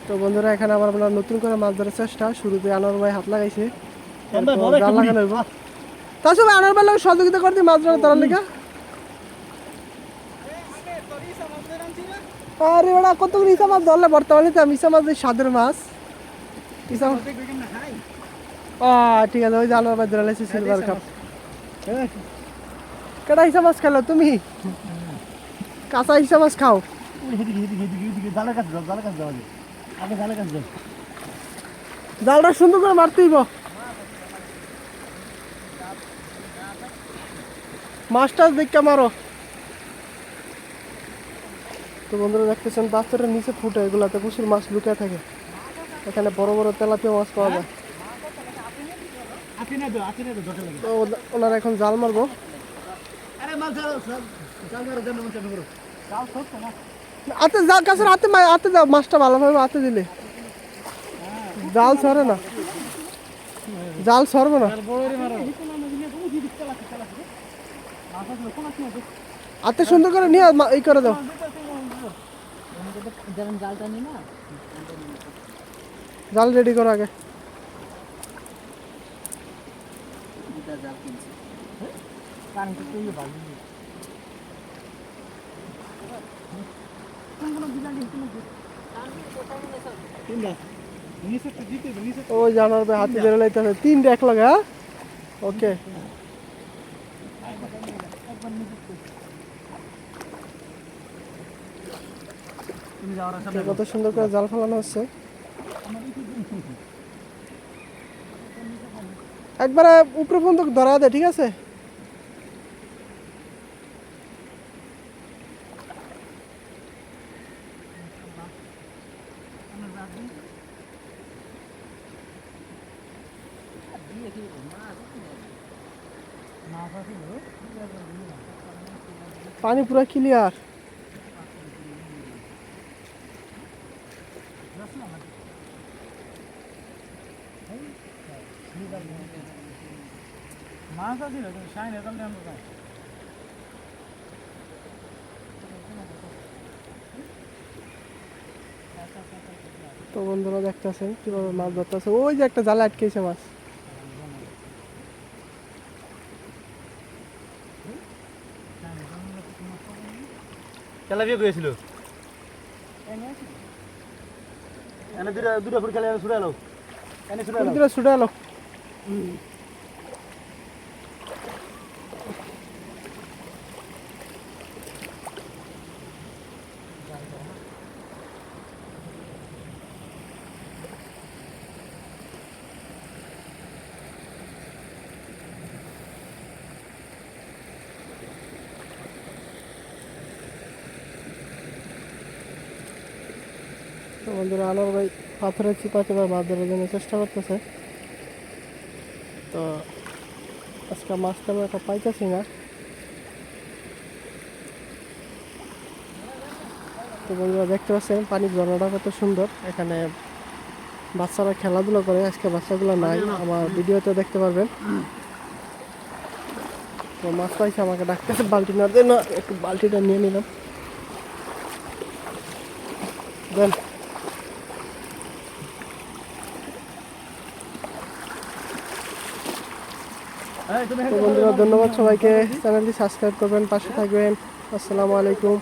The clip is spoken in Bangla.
তো বন্ধুরা এখানে আবার আমরা নতুন করে মাছ ধরার চেষ্টা। শুরুতে আনোয়ার ভাই হাত লাগাইছে, জাল লাগানো হইব। তার সবাই আনোয়ার ভাই সহযোগিতা করতে মাছ ধরার লেখা। আরে ওরা কতগুলো ইসা মাছ ধরলে বর্তমানে তো ইসা মাছ স্বাদের মাছ। ইসা ঠিক আছে, ওই যে আনোয়ার ভাই ধরে লাইছে সিলভার কাপ। কেডা ইসা মাছ খেলো তুমি? কাঁচা ইসা মাছ খাও? জালটা সুন্দর করে মারতেইব, মাছটা দেখে মারো। তো বন্ধুরা দেখতেছেন বাচ্চাটার নিচে ফুটে, এগুলাতে প্রচুর মাছ লুকিয়ে থাকে। এখানে বড় বড় তেলাপিয়া মাছ পাওয়া যায়। তো ওনারা এখন জাল মারবো। হাতে জাল কাছের হাতে হাতে দাও, মাছটা ভালোভাবে হাতে দিলে জাল সরে না, জাল সরবে না। হাতে সুন্দর করে নিয়ে এই করে দাও। জাল রেডি করো আগে। ওই জানার হাতে বেরো লাইতে হবে, 3 এক লাগা। ওকে, কত সুন্দর করে জাল ফেলানো হচ্ছে। একবারে উপরে পর্যন্ত ধরা দেয়, ঠিক আছে? পানি পুরো ক্লিয়ার। তো বন্ধুরা দেখতেছেন কিভাবে মাছ ধরতেছে। ওই যে একটা জালে আটকেছে মাছ। তেলাপিয়া গিয়েছিল এনে দুটা ফুট খেলে ছুটে এলো, এনে ছুটে এলো। তো বন্ধুরা আনোয়ার ভাই পাথরের চিপা চিপা মাছ ধরার জন্য চেষ্টা করতেছে। তো আজকে মাছ তেমন একটা পাইতেছি না। তো বন্ধুরা দেখতে পাচ্ছেন পানির ঝর্ণাটা কত সুন্দর। এখানে বাচ্চারা খেলাধুলা করে, আজকে বাচ্চাগুলো নাই, আমার ভিডিওতে দেখতে পারবেন। তো মাছ পাইছে, আমাকে ডাকতেছে বালতি নেওয়ার জন্য। একটু বালতিটা নিয়ে নিলাম। দেন। তো বন্ধুরা ধন্যবাদ সবাইকে, চ্যানেলটি সাবস্ক্রাইব করবেন, পাশে থাকবেন। আসসালামু আলাইকুম।